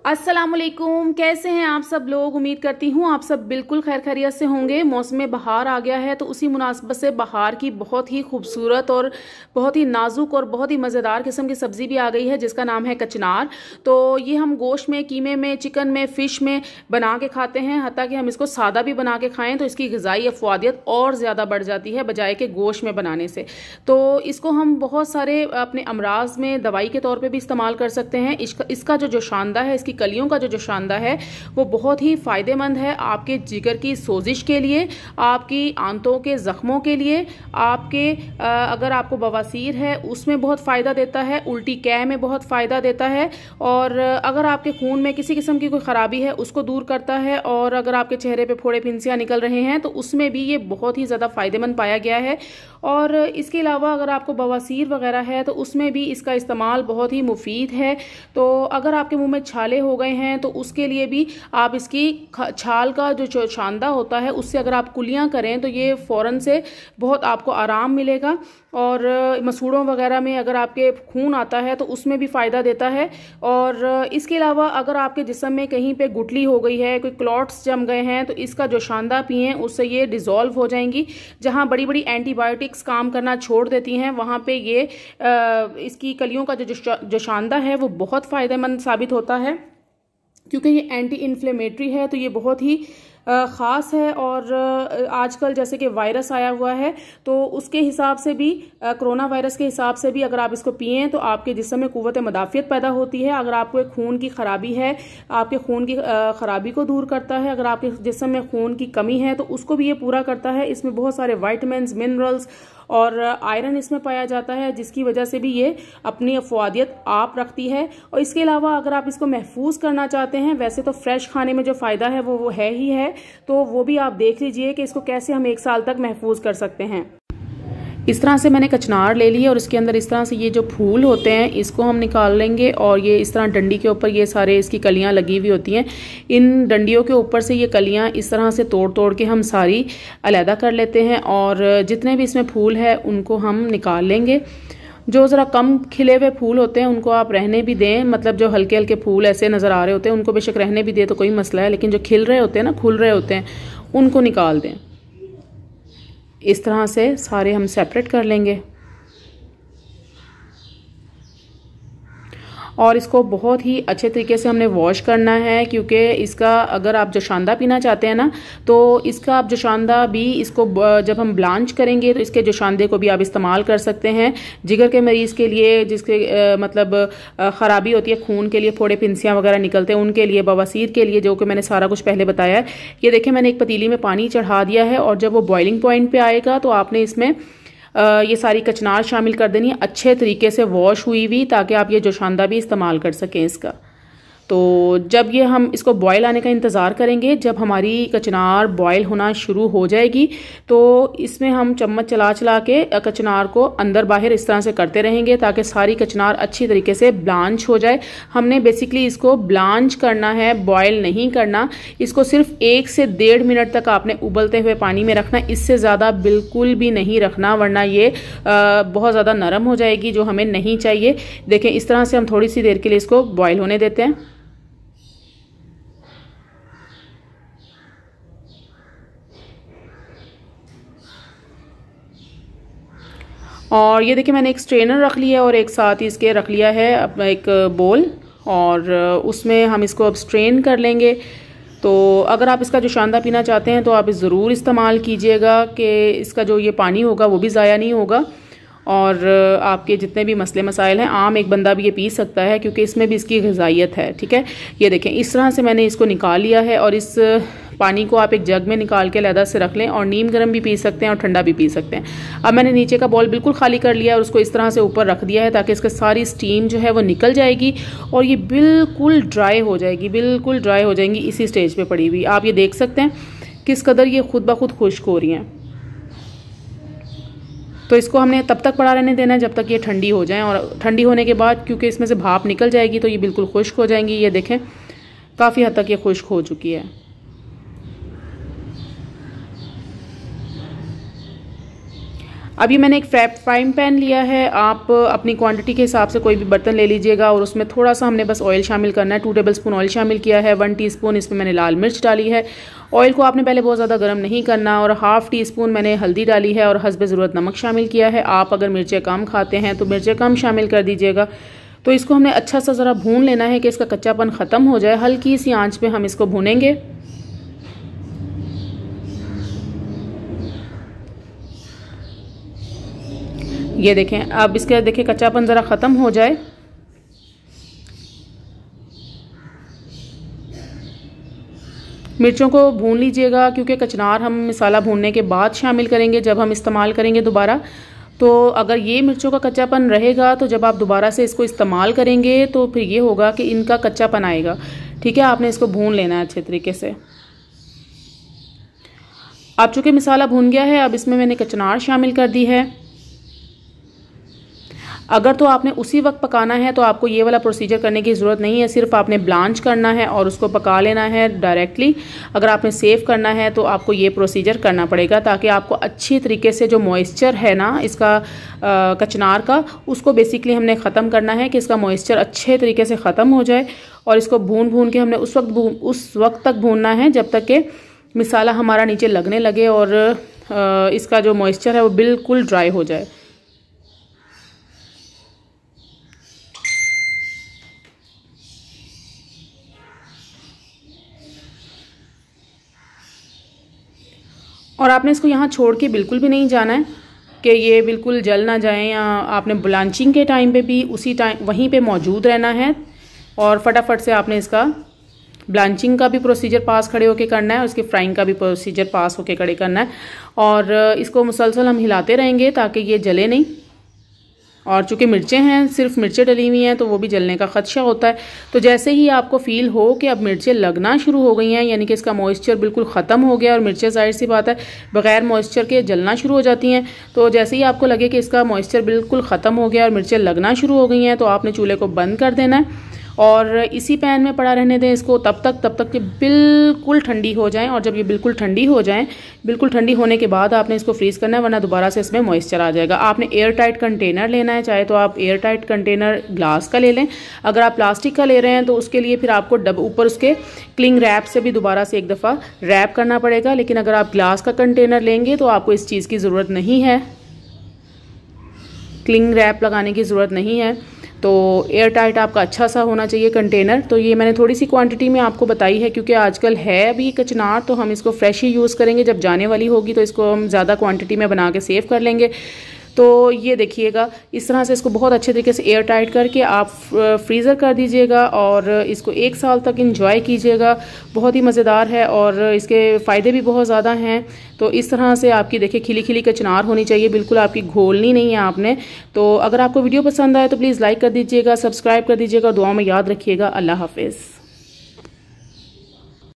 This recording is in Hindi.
अस्सलामुअलैकुम, कैसे हैं आप सब लोग। उम्मीद करती हूँ आप सब बिल्कुल खैर खैरियत से होंगे। मौसम बहार आ गया है तो उसी मुनासबत से बहार की बहुत ही खूबसूरत और बहुत ही नाजुक और बहुत ही मज़ेदार किस्म की सब्ज़ी भी आ गई है जिसका नाम है कचनार। तो ये हम गोश्त में, कीमे में, चिकन में, फ़िश में बना के खाते हैं। हत्ता कि हम इसको सादा भी बना के खाएँ तो इसकी ग़िज़ाई अफवादियत और ज़्यादा बढ़ जाती है बजाय के गोश्त में बनाने से। तो इसको हम बहुत सारे अपने अमराज में दवाई के तौर पर भी इस्तेमाल कर सकते हैं। इसका जो जोशांदा है, कलियों का जो जोशांदा है वो बहुत ही फायदेमंद है आपके जिगर की सोजिश के लिए, आपकी आंतों के जख्मों के लिए, आपके अगर आपको बवासीर है उसमें बहुत फ़ायदा देता है, उल्टी कै में बहुत फ़ायदा देता है, और अगर आपके खून में किसी किस्म की कोई ख़राबी है उसको दूर करता है, और अगर आपके चेहरे पे फोड़े फिंसियाँ निकल रहे हैं तो उसमें भी ये बहुत ही ज़्यादा फ़ायदेमंद पाया गया है। और इसके अलावा अगर आपको बवासीर वगैरह है तो उसमें भी इसका इस्तेमाल बहुत ही मुफीद है। तो अगर आपके मुंह में छाले हो गए हैं तो उसके लिए भी आप इसकी छाल का जो जोशांदा होता है उससे अगर आप कुलियां करें तो ये फ़ौरन से बहुत आपको आराम मिलेगा। और मसूड़ों वगैरह में अगर आपके खून आता है तो उसमें भी फ़ायदा देता है। और इसके अलावा अगर आपके जिस्म में कहीं पे गुठली हो गई है, कोई क्लॉट्स जम गए हैं तो इसका जोशांदा पिएं, उससे ये डिज़ोल्व हो जाएंगी। जहाँ बड़ी बड़ी एंटीबायोटिक्स काम करना छोड़ देती हैं वहाँ पे ये इसकी कलियों का जो जोशांदा है वो बहुत फ़ायदेमंद साबित होता है, क्योंकि ये एंटी इन्फ्लेमेटरी है। तो ये बहुत ही ख़ास है। और आजकल जैसे कि वायरस आया हुआ है तो उसके हिसाब से भी, कोरोना वायरस के हिसाब से भी अगर आप इसको पिएं तो आपके जिस्म में क़ुव्वत मदाफ़ियत पैदा होती है। अगर आपको खून की ख़राबी है, आपके खून की ख़राबी को दूर करता है। अगर आपके जिस्म में खून की कमी है तो उसको भी ये पूरा करता है। इसमें बहुत सारे वाइटमिन्स, मिनरल्स और आयरन इसमें पाया जाता है, जिसकी वजह से भी ये अपनी अफवादियत आप रखती है। और इसके अलावा अगर आप इसको महफूज करना चाहते हैं, वैसे तो फ्रेश खाने में जो फ़ायदा है वो है ही है, तो वो भी आप देख लीजिए कि इसको कैसे हम 1 साल तक महफूज कर सकते हैं। इस तरह से मैंने कचनार ले ली और इसके अंदर इस तरह से ये जो फूल होते हैं इसको हम निकाल लेंगे। और ये इस तरह डंडी के ऊपर ये सारे इसकी कलियां लगी हुई होती हैं, इन डंडियों के ऊपर से ये कलियां इस तरह से तोड़ तोड़ के हम सारी अलहदा कर लेते हैं। और जितने भी इसमें फूल है उनको हम निकाल लेंगे। जो ज़रा कम खिले हुए फूल होते हैं उनको आप रहने भी दें, मतलब जो हल्के हल्के फूल ऐसे नज़र आ रहे होते हैं उनको बेशक रहने भी दें तो कोई मसला है, लेकिन जो खिल रहे होते हैं ना, खुल रहे होते हैं, उनको निकाल दें। इस तरह से सारे हम सेपरेट कर लेंगे। और इसको बहुत ही अच्छे तरीके से हमने वॉश करना है, क्योंकि इसका अगर आप जोशांदा पीना चाहते हैं ना तो इसका आप जोशांदा भी, इसको जब हम ब्लांच करेंगे तो इसके जोशांदे को भी आप इस्तेमाल कर सकते हैं। जिगर के मरीज़ के लिए, जिसके मतलब ख़राबी होती है खून के लिए, फोड़े फिंसियाँ वगैरह निकलते हैं उनके लिए, बवासीर के लिए, जो कि मैंने सारा कुछ पहले बताया है। ये देखिए मैंने एक पतीली में पानी चढ़ा दिया है और जब वो बॉइलिंग पॉइंट पर आएगा तो आपने इसमें ये सारी कचनार शामिल कर देनी है, अच्छे तरीके से वॉश हुई हुई, ताकि आप ये जोशांदा भी इस्तेमाल कर सकें इसका। तो जब ये हम इसको बॉयल आने का इंतज़ार करेंगे, जब हमारी कचनार बॉयल होना शुरू हो जाएगी तो इसमें हम चम्मच चला चला के कचनार को अंदर बाहर इस तरह से करते रहेंगे ताकि सारी कचनार अच्छी तरीके से ब्लांच हो जाए। हमने बेसिकली इसको ब्लांच करना है, बॉयल नहीं करना। इसको सिर्फ 1 से 1.5 मिनट तक आपने उबलते हुए पानी में रखना, इससे ज़्यादा बिल्कुल भी नहीं रखना, वरना ये बहुत ज़्यादा नरम हो जाएगी, जो हमें नहीं चाहिए। देखें इस तरह से हम थोड़ी सी देर के लिए इसको बॉयल होने देते हैं। और ये देखिए मैंने एक स्ट्रेनर रख लिया है और एक साथ ही इसके रख लिया है अपना एक बोल, और उसमें हम इसको अब स्ट्रेन कर लेंगे। तो अगर आप इसका जोशांदा पीना चाहते हैं तो आप ज़रूर इस्तेमाल कीजिएगा कि इसका जो ये पानी होगा वो भी ज़ाया नहीं होगा। और आपके जितने भी मसले मसाइल हैं, आम एक बंदा भी ये पी सकता है क्योंकि इसमें भी इसकी ग़िज़ाइयत है। ठीक है, ये देखें इस तरह से मैंने इसको निकाल लिया है। और इस पानी को आप एक जग में निकाल के अलग से रख लें, और नीम गर्म भी पी सकते हैं और ठंडा भी पी सकते हैं। अब मैंने नीचे का बॉल बिल्कुल खाली कर लिया और उसको इस तरह से ऊपर रख दिया है ताकि इसकी सारी स्टीम जो है वो निकल जाएगी और ये बिल्कुल ड्राई हो जाएगी, बिल्कुल ड्राई हो जाएंगी इसी स्टेज पे पड़ी हुई। आप ये देख सकते हैं किस कदर ये खुद ब खुद खुश्क हो रही हैं। तो इसको हमने तब तक पड़ा रहने देना है जब तक ये ठंडी हो जाए, और ठंडी होने के बाद क्योंकि इसमें से भाप निकल जाएगी तो ये बिल्कुल खुश्क हो जाएंगी। ये देखें काफ़ी हद तक ये खुश्क हो चुकी है। अभी मैंने एक फ्राइंग पैन लिया है, आप अपनी क्वांटिटी के हिसाब से कोई भी बर्तन ले लीजिएगा और उसमें थोड़ा सा हमने बस ऑयल शामिल करना है। 2 टेबलस्पून ऑयल शामिल किया है, 1 टीस्पून इसमें मैंने लाल मिर्च डाली है। ऑयल को आपने पहले बहुत ज़्यादा गर्म नहीं करना, और ½ टीस्पून मैंने हल्दी डाली है और हस्बे ज़रूरत नमक शामिल किया है। आप अगर मिर्चें कम खाते हैं तो मिर्चें कम शामिल कर दीजिएगा। तो इसको हमने अच्छा सा ज़रा भून लेना है कि इसका कच्चापन ख़त्म हो जाए। हल्की सी आंच पे हम इसको भूनेंगे। ये देखें, अब इसके देखिए कच्चापन ज़रा ख़त्म हो जाए। मिर्चों को भून लीजिएगा, क्योंकि कचनार हम मसाला भूनने के बाद शामिल करेंगे जब हम इस्तेमाल करेंगे दोबारा। तो अगर ये मिर्चों का कच्चापन रहेगा तो जब आप दोबारा से इसको इस्तेमाल करेंगे तो फिर ये होगा कि इनका कच्चापन आएगा। ठीक है, आपने इसको भून लेना है अच्छे तरीके से। अब चूँकि मसाला भून गया है, अब इसमें मैंने कचनार शामिल कर दी है। अगर तो आपने उसी वक्त पकाना है तो आपको ये वाला प्रोसीजर करने की ज़रूरत नहीं है, सिर्फ आपने ब्लांच करना है और उसको पका लेना है डायरेक्टली। अगर आपने सेव करना है तो आपको ये प्रोसीजर करना पड़ेगा, ताकि आपको अच्छी तरीके से जो मॉइस्चर है ना इसका कचनार का, उसको बेसिकली हमने ख़त्म करना है कि इसका मॉइस्चर अच्छे तरीके से ख़त्म हो जाए। और इसको भून के हमने उस वक्त तक भूनना है जब तक कि मसाला हमारा नीचे लगने लगे और इसका जो मॉइस्चर है वो बिल्कुल ड्राई हो जाए। और आपने इसको यहाँ छोड़ के बिल्कुल भी नहीं जाना है कि ये बिल्कुल जल ना जाए, या आपने ब्लांचिंग के टाइम पे भी उसी टाइम वहीं पे मौजूद रहना है। और फटाफट से आपने इसका ब्लांचिंग का भी प्रोसीजर पास खड़े होके करना है और इसके फ्राइंग का भी प्रोसीजर पास होके खड़े करना है। और इसको मुसलसल हम हिलाते रहेंगे ताकि ये जले नहीं। और चूँकि मिर्चें हैं, सिर्फ मिर्चें डली हुई हैं, तो वो भी जलने का खदशा होता है। तो जैसे ही आपको फील हो कि अब मिर्चें लगना शुरू हो गई हैं, यानी कि इसका मॉइस्चर बिल्कुल ख़त्म हो गया, और मिर्चें जाहिर सी बात है बग़ैर मॉइस्चर के जलना शुरू हो जाती हैं। तो जैसे ही आपको लगे कि इसका मॉइस्चर बिल्कुल ख़त्म हो गया और मिर्चें लगना शुरू हो गई हैं, तो आपने चूल्हे को बंद कर देना है और इसी पैन में पड़ा रहने दें इसको तब तक कि बिल्कुल ठंडी हो जाएं। और जब ये बिल्कुल ठंडी हो जाएं, बिल्कुल ठंडी होने के बाद आपने इसको फ्रीज़ करना है, वरना दोबारा से इसमें मॉइस्चर आ जाएगा। आपने एयर टाइट कंटेनर लेना है, चाहे तो आप एयर टाइट कंटेनर ग्लास का ले लें। अगर आप प्लास्टिक का ले रहे हैं तो उसके लिए फिर आपको ऊपर उसके क्लिंग रैप से भी दोबारा से एक दफ़ा रैप करना पड़ेगा। लेकिन अगर आप ग्लास का कंटेनर लेंगे तो आपको इस चीज़ की ज़रूरत नहीं है, क्लिंग रैप लगाने की ज़रूरत नहीं है। तो एयर टाइट आपका अच्छा सा होना चाहिए कंटेनर। तो ये मैंने थोड़ी सी क्वांटिटी में आपको बताई है, क्योंकि आजकल है अभी कचनार, तो हम इसको फ्रेश ही यूज़ करेंगे। जब जाने वाली होगी तो इसको हम ज़्यादा क्वांटिटी में बना के सेव कर लेंगे। तो ये देखिएगा, इस तरह से इसको बहुत अच्छे तरीके से एयर टाइट करके आप फ्रीज़र कर दीजिएगा और इसको 1 साल तक इंजॉय कीजिएगा। बहुत ही मज़ेदार है और इसके फ़ायदे भी बहुत ज़्यादा हैं। तो इस तरह से आपकी देखिए खिली खिली कचनार होनी चाहिए, बिल्कुल आपकी घोलनी नहीं है आपने। तो अगर आपको वीडियो पसंद आए तो प्लीज़ लाइक कर दीजिएगा, सब्सक्राइब कर दीजिएगा, दुआओं में याद रखिएगा। अल्लाह हाफिज़।